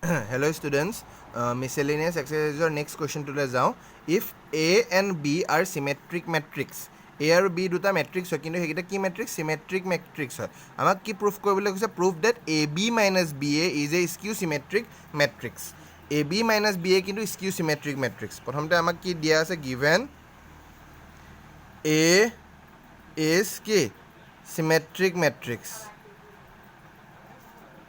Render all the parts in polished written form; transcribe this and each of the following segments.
Hello students, miscellaneous exercise next question to the if A and B are symmetric matrix, A or B duta matrix hoy kintu hekita ki matrix symmetric matrix hoy amak ki proof koribole koise prove that AB minus BA is a skew symmetric matrix. AB minus BA kintu skew symmetric matrix. Prothomte amak ki dia ase given A is ki symmetric matrix.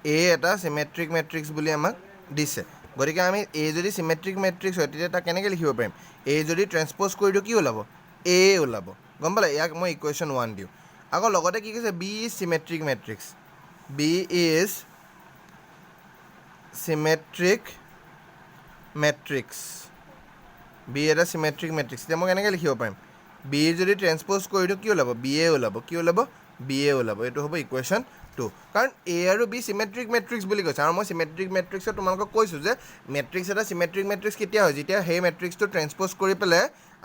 A এটা symmetric matrix বুলি আমাক দিছে গতিকে আমি A যদি symmetric matrix হয় তেতিয়া তা কেনেকৈ লিখিব পাৰিম A যদি ট্ৰান্সপোজ কৰি দিও কি ওলাব A ওলাব গম পালে ইয়াক মই ইকুৱেশ্যন 1 দিও আকৌ লগতে কি কৈছে B is symmetric matrix B is symmetric matrix B এটা symmetric matrix তেতিয়া মই কেনেকৈ লিখিব পাৰিম B যদি ট্ৰান্সপোজ কৰি দিও কি ওলাব BA ওলাব কি ওলাব BA ওলাব এটো হ'ব ইকুৱেশ্যন 2 কাৰণ A আৰু B symmetric matrix বুলি কৈছে আৰু মই symmetric matrix তোমালোকক কৈছো যে matrix এটা symmetric matrix কেতিয়া হয় যেতিয়া সেই matrix টো ট্ৰান্সপোজ কৰি পেলে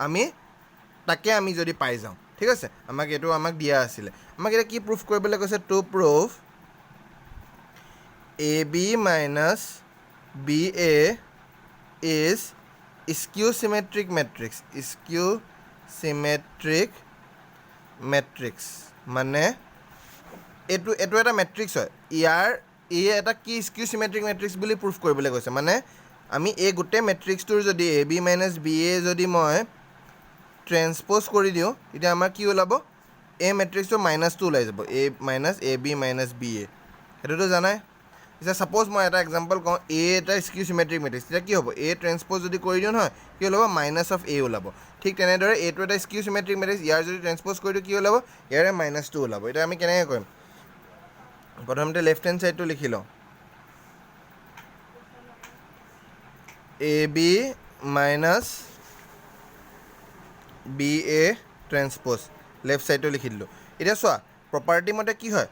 আমি যদি পাই যাও ঠিক আছে আমাক দিয়া আছিল আমাক এটা কি প্ৰুফ কৰিবলৈ কৈছে to proof AB minus BA is skew symmetric matrix মানে এটো এটা ম্যাট্ৰিক্স হয় ইয়াৰ এ এটা কি স্কিউ সিমেট্ৰিক ম্যাট্ৰিক্স বুলি প্ৰুফ কৰিবলৈ কৈছে মানে আমি এই গোটে ম্যাট্ৰিক্সটোৰ যদি AB - BA যদি মই ট্ৰান্সপোজ কৰি দিও এটা আমাৰ কি ওলাব এ ম্যাট্ৰিক্সটো -2 ওলাই যাব A - AB - BA এটোটো জানাই এতিয়া সাপোজ মই এটা এক্সাম্পল কওঁ A এটা স্কিউ সিমেট্ৰিক ম্যাট্ৰিক্স এটা কি হ'ব A ট্ৰান্সপোজ যদি কৰি দিও নহয় কি ওলাব -(a) ওলাব ঠিক তেনেদৰে এটো এটা স্কিউ সিমেট্ৰিক ম্যাট্ৰিক্স ইয়াৰ যদি ট্ৰান্সপোজ কৰি দিও কি ওলাব ইয়াৰে -2 ওলাব এটা আমি কেনেকৈ কৰিম প্ৰথমতে লেফট হ্যান্ড সাইডটো লিখি লওঁ AB minus BA ট্ৰান্সপোজ লেফট সাইডটো লিখি দিলো এতিয়া চোৱা প্ৰপাৰ্টি মতে কি হয়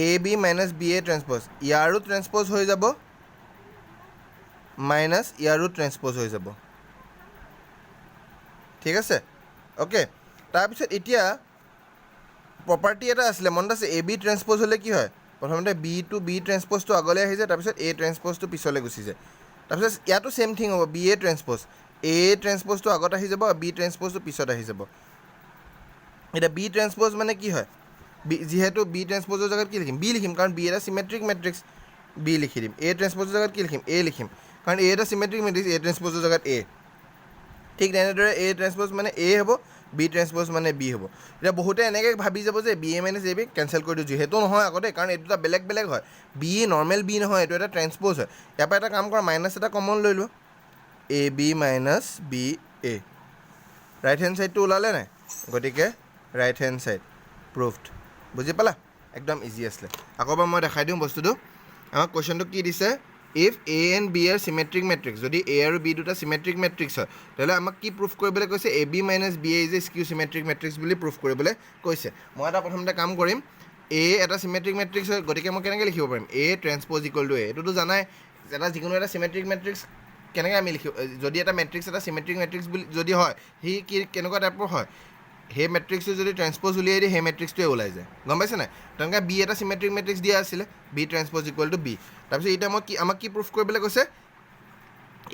AB minus BA ট্ৰান্সপোজ ইয়াৰো ট্ৰান্সপোজ হৈ যাব মাইনাস ইয়াৰো ট্ৰান্সপোজ হৈ যাব ঠিক আছে ওকে তাৰপিছত এতিয়া প্ৰপাৰ্টি এটা আছিল মনত আছে AB ট্ৰান্সপোজ হলে কি হয় প্ৰথমতে B টু B ট্ৰান্সপোজটো আগলৈ আহি যায় তাৰপিছত A ট্ৰান্সপোজটো পিছলৈ গুচি যায় তাৰপিছত ইয়াতো সেম থিং হ'ব BA ট্ৰান্সপোজ A ট্ৰান্সপোজটো আগত আহি যাব আৰু B ট্ৰান্সপোজটো পিছত আহি যাব এটা B ট্ৰান্সপোজ মানে কি হয় যেহেতু B ট্ৰান্সপোজৰ জায়গাত কি লিখিম B লিখিম কাৰণ B এটা সিমেট্ৰিক ম্যাট্ৰিক্স B লিখি দিম A ট্ৰান্সপোজৰ জায়গাত কি লিখিম A লিখিম কাৰণ A এটা সিমেট্ৰিক ম্যাট্ৰিক্স A ট্ৰান্সপোজৰ জায়গাত A ঠিক তেনেদৰে A ট্ৰান্সপোজ মানে A হ'ব B ট্ৰান্সপোজ মানে B হ'ব এটা বহুতে এনেকৈ ভাবি যাব যে BA - AB কেনসেল কৰি দিও যেহেতু নহয় আগতে কাৰণ এটোটা বেলেগ হয় B নৰ্মেল B নহয় এটো এটা ট্ৰান্সপোজ হয় ইয়াৰ পৰা এটা কাম কৰা মাইনাস এটা কমন লৈ লো AB - BA ৰাইট হ্যান্ড সাইডটো ওলালে নাই গতিকে ৰাইট হ্যান্ড সাইড প্ৰুফড বুজি পালা একদম ইজি আছিল আকৌবাৰ মই দেখাই দিম বস্তুটো আমাক কোৱেশ্চনটো কি দিছে if A and B are symmetric matrix যদি A আৰু B দুটা symmetric matrix হয় তেলে আমাক কি প্ৰুফ কৰিবলৈ কৈছে AB - BA is a skew symmetric matrix বুলি প্ৰুফ কৰিবলৈ কৈছে মই এটা প্ৰথমতে কাম কৰিম A এটা symmetric matrix হয় গতিকে মই কেনেকৈ লিখিব পাৰিম A ট্ৰান্সপোজ = A এটোটো জানাই এটা যিকোনো এটা symmetric matrix কেনেকৈ আমি লিখিব যদি এটা matrix এটা symmetric matrix বুলি যদি হয় হি কি কেনেকুৱা টাইপৰ হয় সেই ম্যাট্ৰিক্সটো যদি ট্ৰান্সপোজ উলিয়াই দিয়ে সেই ম্যাট্ৰিক্সটোৱে ওলাই যায় গম পাইছে নাই তেনেকৈ B এটা সিমেট্ৰিক ম্যাট্ৰিক্স দিয়া আছিল B ট্ৰান্সপোজ = B তাৰপিছত এটা মই কি আমাক কি প্ৰুফ কৰিবলৈ কৈছে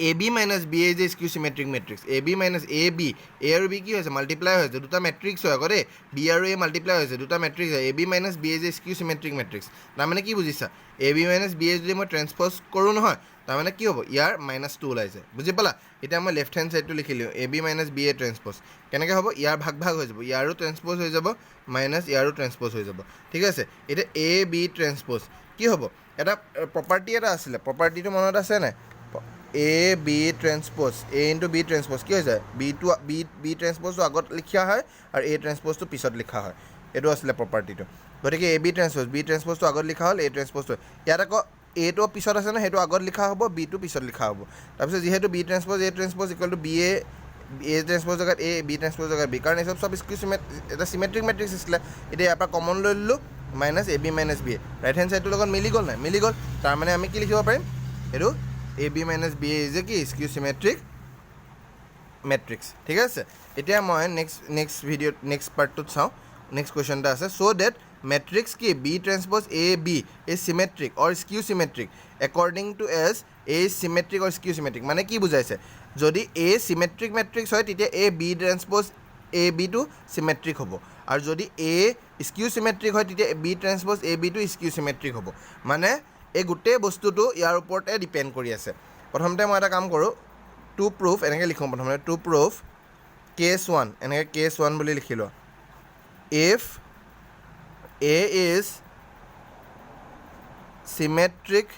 AB - BA is a skew symmetric matrix AB - AB A আৰু B কি হৈছে মাল্টিপ্লাই হৈছে দুটা ম্যাট্ৰিক্স হয় আগতে B আৰু A মাল্টিপ্লাই হৈছে দুটা ম্যাট্ৰিক্স হয় AB - BA is a skew symmetric matrix তাৰ মানে কি বুজিছা AB - BA যদি মই ট্ৰান্সপোজ কৰো নহয় তাৰ মানে কি হ'ব ইয়াৰ -2 ওলাই যায় বুজি পালা এতিয়া মই লেফট হ্যান্ড সাইডটো লিখি লিও AB - BA ট্ৰান্সপোজ কেনেকৈ হ'ব ইয়াৰ ভাগ হৈ যাব ইয়াৰো ট্ৰান্সপোজ হৈ যাব মাইনাস ইয়াৰো ট্ৰান্সপোজ হৈ যাব ঠিক আছে এটা AB ট্ৰান্সপোজ কি হ'ব এটা প্ৰপাৰ্টি এটা আছিল প্ৰপাৰ্টিটো মনত আছে নাই AB ট্ৰান্সপোজ A * B ট্ৰান্সপোজ কি হৈ যায় B ট্ৰান্সপোজটো আগত লিখা হয় আৰু A ট্ৰান্সপোজটো পিছত লিখা হয় এটো আছিল প্ৰপাৰ্টিটো গতিকে AB ট্ৰান্সপোজ B ট্ৰান্সপোজটো আগত লিখা হ'ল A ট্ৰান্সপোজটো ইয়াত আকৌ A টো পিছত আছে না হেটো আগত লিখা হ'ব B টো পিছত লিখা হ'ব তাৰপিছত যেহেতু B ট্ৰান্সপোজ A ট্ৰান্সপোজ = BA A ট্ৰান্সপোজ জায়গাত A B ট্ৰান্সপোজ জায়গাত B কাৰণ এসব স্কিউ এটা সিমেট্ৰিক ম্যাট্ৰিক্স আছিল এটা ইয়াৰ পৰা কমন লৈ ললো -AB - BA ৰাইট হ্যান্ড সাইডটোৰ লগত মিলি গ'ল নাই মিলি গ'ল তাৰ মানে আমি কি লিখিব পাৰিম এটো AB - BA is a skew symmetric matrix ঠিক আছে এতিয়া মই নেক্সট ভিডিও নেক্সট পাৰ্টটোত চাওঁ নেক্সট কোৱেশ্চনটা আছে so that matrix কি B transpose AB is symmetric or skew symmetric according to S A is symmetric or skew symmetric মানে কি বুজাইছে যদি A symmetric matrix হয় তেতিয়া A B transpose AB টো symmetric হ'ব আৰু যদি A skew symmetric হয় তেতিয়া B transpose AB টো skew symmetric হ'ব মানে এই গোটেই বস্তুটো ইয়াৰ ওপৰতে ডিপেণ্ড কৰি আছে প্ৰথমতে মই এটা কাম কৰোঁ টু প্ৰুফ এনেকৈ লিখোঁ প্ৰথমতে টু প্ৰুফ কেছ 1 এনেকৈ কেছ 1 বুলি লিখি লোৱা if A is symmetric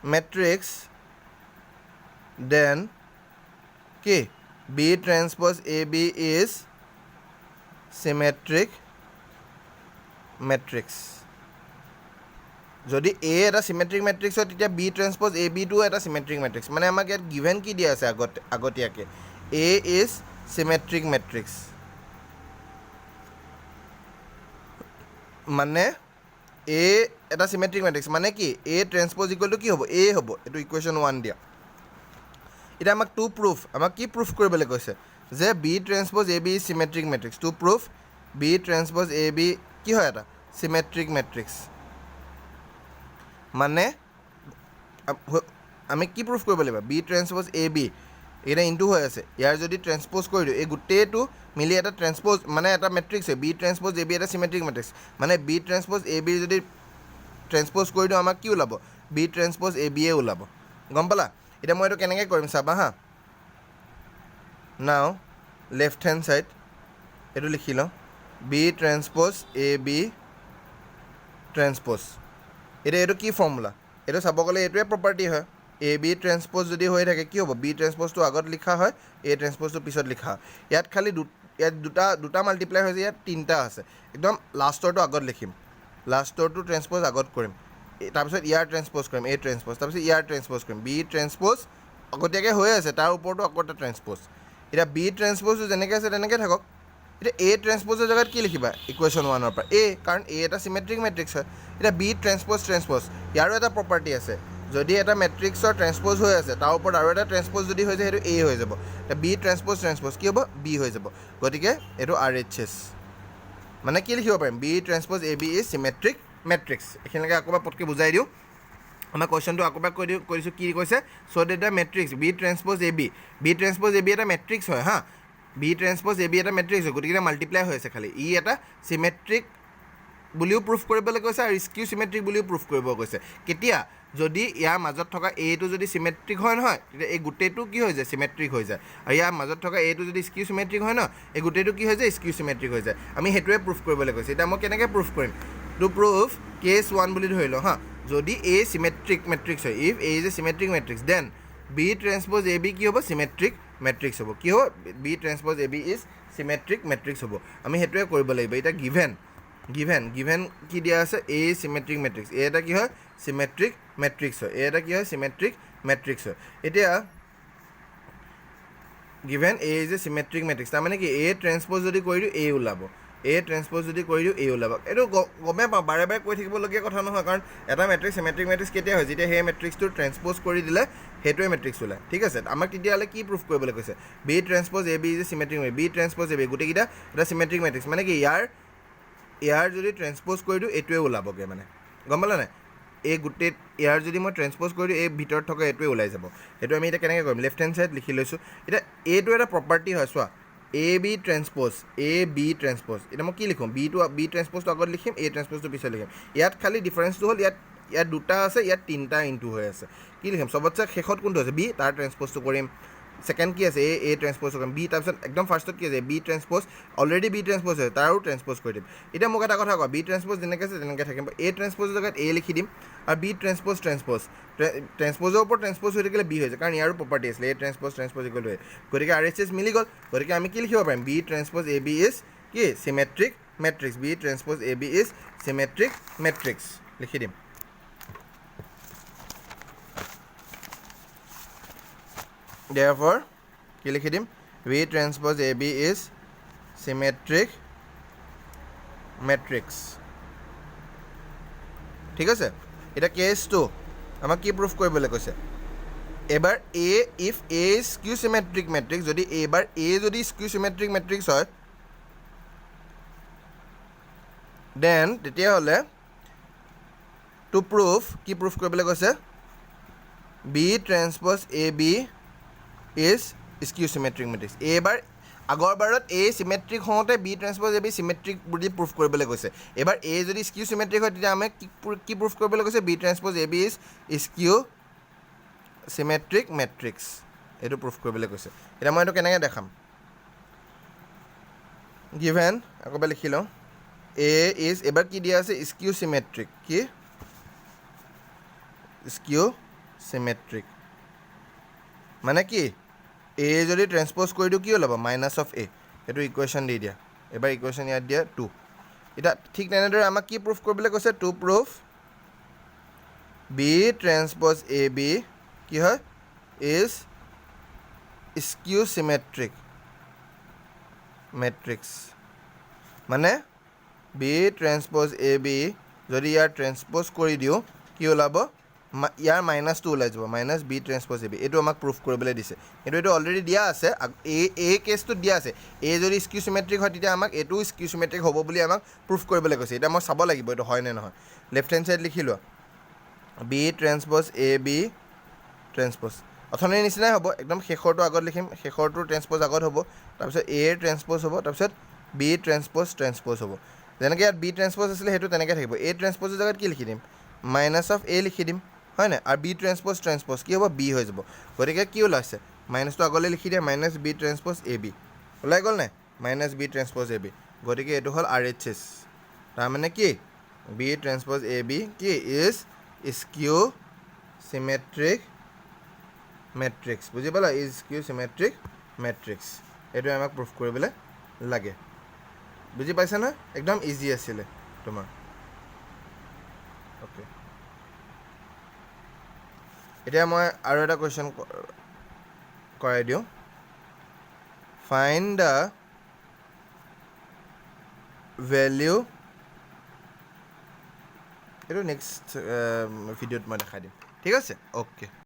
matrix then okay, B transpose AB is symmetric matrix যদি A এটা symmetric matrix হয় তেতিয়া B transpose AB টো এটা symmetric matrix মানে আমাক ইয়াত given কি দিয়া আছে আগতীয়াকৈ A is symmetric matrix মানে A এটা symmetric matrix মানে কি A transpose equal to কি হ'ব A হ'ব এইটো ইকুৱেশ্যন 1 দিয়া এটা আমাক টু প্ৰুফ আমাক কি প্ৰুফ কৰিবলৈ কৈছে যে B transpose AB is symmetric matrix to proof B transpose AB কি হয় এটা symmetric matrix মানে আমি কি প্ৰুফ কৰিব লাগিব B transpose AB এটা ইনটু হৈ আছে ইয়াৰ যদি ট্ৰেন্সপ'জ কৰি দিওঁ এই গোটেইটো মিলি এটা ট্ৰেন্সপ'জ মানে এটা মেট্ৰিক্স হয় B transpose AB এটা চিমেট্ৰিক মেট্ৰিক্স মানে B transpose AB যদি ট্ৰেন্সপ'জ কৰি দিওঁ আমাক কি ওলাব B transpose AB এ ওলাব গম পালা এতিয়া মই এইটো কেনেকৈ কৰিম চাবা হা নাও লেফ্ট হেণ্ড ছাইড এইটো লিখি লওঁ B transpose AB ট্ৰেন্সপ'জ এতিয়া এইটো কি ফৰ্মুলা এইটো চাব গ'লে এইটোৱে প্ৰপাৰ্টি হয় AB ট্ৰেন্সপ'জ যদি হৈ থাকে কি হ'ব B ট্ৰেন্সপ'জটো আগত লিখা হয় A ট্ৰেন্সপ'জটো পিছত লিখা হয় ইয়াত খালি ইয়াত দুটা মাল্টিপ্লাই হৈছে ইয়াত তিনিটা আছে একদম লাষ্টৰটো আগত লিখিম লাষ্টৰটো ট্ৰেন্সপ'জ আগত কৰিম তাৰপিছত ইয়াৰ ট্ৰেন্সপ'জ কৰিম A ট্ৰেন্সপ'জ তাৰপিছত ইয়াৰ ট্ৰেন্সপ'জ কৰিম B ট্ৰেন্সপ'জ আগতীয়াকৈ হৈ আছে তাৰ ওপৰতো আকৌ এটা ট্ৰেন্সপ'জ এতিয়া B ট্ৰেন্সপ'জটো যেনেকৈ আছে তেনেকৈ থাকক এতিয়া A ট্ৰেন্সপ'জৰ জেগাত কি লিখিবা ইকুৱেশ্যন 1ৰ পৰা A কাৰণ A এটা চিমেট্ৰিক মেট্ৰিক্স হয় এতিয়া B ট্ৰেন্সপ'জ ইয়াৰো এটা প্ৰপাৰ্টি আছে যদি এটা মেট্ৰিক্সৰ ট্ৰেন্সপ'জ হৈ আছে তাৰ ওপৰত আৰু এটা ট্ৰেন্সপ'জ যদি হৈ যায় সেইটো A হৈ যাব এতিয়া B ট্ৰেন্সপ'জ কি হ'ব B হৈ যাব গতিকে এইটো RHS মানে কি লিখিব পাৰিম B transpose AB is symmetric matrix এইখিনিলৈকে আকৌ পটকৈ বুজাই দিওঁ আমাৰ কুৱেশ্যনটো আকৌ কৰিছোঁ কি কৈছে show' that the matrix B transpose AB এটা মেট্ৰিক্স হয় হা B ট্ৰেন্সপ'জ AB এটা মেট্ৰিক্স হয় গতিকে মাল্টিপ্লাই হৈ আছে খালি ই এটা চিমেট্ৰিক বুলিও প্ৰুফ কৰিবলৈ কৈছে আৰু স্কিউ চিমেট্ৰিক বুলিও প্ৰুফ কৰিব কৈছে কেতিয়া যদি ইয়াৰ মাজত থকা এটো যদি চিমেট্ৰিক হয় নহয় তেতিয়া এই গোটেইটো কি হৈ যায় চিমেট্ৰিক হৈ যায় আৰু ইয়াৰ মাজত থকা এটো যদি স্কিউ চিমেট্ৰিক হয় ন এই গোটেইটো কি হৈ যায় স্কিউ চিমেট্ৰিক হৈ যায় আমি সেইটোৱে প্ৰুফ কৰিবলৈ কৈছে এতিয়া মই কেনেকৈ প্ৰুফ কৰিম টু প্ৰুফ কেছ 1 বুলি ধৰি লওঁ হা যদি A চিমেট্ৰিক মেট্ৰিক্স হয় if A is a symmetric matrix then B transpose AB কি হ'ব চিমেট্ৰিক মেট্ৰিক্স হ'ব কি হ'ব B transpose AB is symmetric matrix হ'ব আমি সেইটোৱে কৰিব লাগিব এতিয়া গিভেন কি দিয়া আছে A চিমেট্ৰিক মেট্ৰিক্স A এটা কি হয় চিমেট্ৰিক মেট্ৰিক্স হয় A এটা কি হয় চিমেট্ৰিক মেট্ৰিক্স হয় এতিয়া given A is a symmetric matrix তাৰমানে কি A ট্ৰেন্সপ'জ যদি কৰি দিওঁ A ওলাব A ট্ৰেন্সপ'জ যদি কৰি দিওঁ A ওলাব এইটো গমেই পাওঁ বাৰে বাৰে কৈ থাকিবলগীয়া কথা নহয় কাৰণ এটা মেট্ৰিক্স চিমেট্ৰিক মেট্ৰিক্স কেতিয়া হয় যেতিয়া সেই মেট্ৰিক্সটো ট্ৰেন্সপ'জ কৰি দিলে সেইটোৱে মেট্ৰিক্স ওলায় ঠিক আছে আমাক তেতিয়াহ'লে কি প্ৰুফ কৰিবলৈ কৈছে B transpose AB is a symmetric B transpose AB গোটেইকেইটা এটা চিমেট্ৰিক মেট্ৰিক্স মানে কি ইয়াৰ যদি ট্ৰেন্সপ'জ কৰি দিওঁ এইটোৱে ওলাবগৈ মানে গম পালা নাই এই গোটেই ইয়াৰ যদি মই ট্ৰেন্সপ'জ কৰি দিওঁ এই ভিতৰত থকা এইটোৱে ওলাই যাব সেইটো আমি এতিয়া কেনেকৈ কৰিম লেফ্ট হেণ্ড ছাইড লিখি লৈছোঁ এতিয়া এইটো এটা প্ৰপাৰ্টি হয় চোৱা AB ট্ৰেন্সপ'জ এতিয়া মই কি লিখোঁ B ট্ৰেন্সপ'জটো আগত লিখিম A ট্ৰেন্সপ'জটো পিছত লিখিম ইয়াত খালি ডিফাৰেঞ্চটো হ'ল ইয়াত দুটা আছে ইয়াত তিনিটা ইনটু হৈ আছে কি লিখিম চবতছে শেষত কোনটো আছে B তাৰ ট্ৰেন্সপ'জটো কৰিম সেকেন্ড কি আছে A ট্ৰেন্সপ'জ কৰিম B তাৰপিছত একদম ফাৰ্ষ্টত কি আছে B ট্ৰেন্সপ'জ অলৰেডি B ট্ৰেন্সপ'জ হয় তাৰো ট্ৰেন্সপ'জ কৰি দিম এতিয়া মোক এটা কথা কোৱা B ট্ৰেন্সপ'জ যেনেকৈ আছে তেনেকৈ থাকিম A ট্ৰেন্সপ'জৰ জেগাত A লিখি দিম আৰু B ট্ৰেন্সপ'জৰ ওপৰত ট্ৰেন্সপ'জ হৈ থাকিলে B হৈ যায় কাৰণ ইয়াৰো প্ৰপাৰ্টি আছিলে A ট্ৰেন্সপ'জ ইকুৱেল টু A গতিকে RHS মিলি গ'ল গতিকে আমি কি লিখিব পাৰিম B ট্ৰেন্সপ'জ AB ইজ কি symmetric matrix B transpose AB is symmetric matrix লিখি দিম therefore কি লিখি দিম B transpose AB is symmetric matrix ঠিক আছে এটা কেছ 2 আমাক কি প্ৰুফ কৰিবলৈ কৈছে এবাৰ A if A is skew symmetric matrix যদি এবাৰ A যদি skew symmetric matrix হয় দেন তেতিয়াহ'লে টু প্ৰুফ কি প্ৰুফ কৰিবলৈ কৈছে B transpose A B is skew symmetric matrix এইবাৰ আগৰবাৰত এ চিমেট্ৰিক হওঁতে B transpose A B symmetric বুলি প্ৰুফ কৰিবলৈ কৈছে এইবাৰ এ যদি স্কিউ চিমেট্ৰিক হয় তেতিয়া আমি কি প্ৰুফ কৰিবলৈ কৈছে B transpose A B is skew symmetric matrix এইটো প্ৰুফ কৰিবলৈ কৈছে এতিয়া মই এইটো কেনেকৈ দেখাম গিভেন আকৌ এবাৰ লিখি লওঁ এ ইজ এবাৰ কি দিয়া আছে স্কিউ চিমেট্ৰিক কি স্কিউ চিমেট্ৰিক মানে কি এ যদি ট্ৰেন্সপ'জ কৰি দিওঁ কি ওলাব মাইনাছ অফ এ সেইটো ইকুৱেশ্যন দি দিয়া এবাৰ ইকুৱেশ্যন ইয়াত দিয়া 2 এতিয়া ঠিক তেনেদৰে আমাক কি প্ৰুফ কৰিবলৈ কৈছে to proof B transpose A B কি হয় ইজ স্কিউ চিমেট্ৰিক মেট্ৰিক্স মানে বি ট্ৰেন্সপ'জ এ বি যদি ইয়াৰ ট্ৰেন্সপ'জ কৰি দিওঁ কি ওলাব ইয়াৰ মাইনাছটো ওলাই যাব minus B transpose A B এইটো আমাক প্ৰুফ কৰিবলৈ দিছে কিন্তু এইটো অলৰেডি দিয়া আছে এই কেছটোত দিয়া আছে এ যদি স্কিউ চিমেট্ৰিক হয় তেতিয়া আমাক এইটো স্কিউ চিমেট্ৰিক হ'ব বুলি আমাক প্ৰুফ কৰিবলৈ কৈছে এতিয়া মই চাব লাগিব এইটো হয় নে নহয় লেফ্ট হেণ্ড ছাইড লিখি লোৱা বি ট্ৰেন্সপ'জ এ বি ট্ৰেন্সপ'জ অথনিৰ নিচিনাই হ'ব একদম শেষৰটো আগত লিখিম শেষৰটো ট্ৰেন্সপ'জ আগত হ'ব তাৰপিছত এৰ ট্ৰেন্সপ'জ হ'ব তাৰপিছত বি ট্ৰেন্সপ'জ হ'ব যেনেকৈ ইয়াত বি ট্ৰেন্সপ'জ আছিলে সেইটো তেনেকৈ থাকিব এ ট্ৰেন্সপ'জৰ জেগাত কি লিখি দিম মাইনাছ অফ এ লিখি দিম হয় নাই আৰু বি ট্ৰেন্সপ'জ কি হ'ব বি হৈ যাব গতিকে কি ওলাইছে মাইনাছটো আগলৈ লিখি দিয়া minus B transpose A B ওলাই গ'ল নাই minus B transpose A B গতিকে এইটো হ'ল আৰ এইচ এছ তাৰমানে কি বি ট্ৰেন্সপ'জ এ বি কি ইজ স্কিউ চিমেট্ৰিক মেট্ৰিক্স বুজি পালা ইজ স্কিউ চিমেট্ৰিক মেট্ৰিক্স এইটোৱে আমাক প্ৰুফ কৰিবলৈ লাগে বুজি পাইছা নহয় একদম ইজি আছিলে তোমাৰ অ'কে এতিয়া মই আৰু এটা কুৱেশ্যন কৰাই দিওঁ ফাইণ্ড দ্য ভেলিউ এইটো নেক্সট ভিডিঅ'ত মই দেখাই দিম ঠিক আছে অ'কে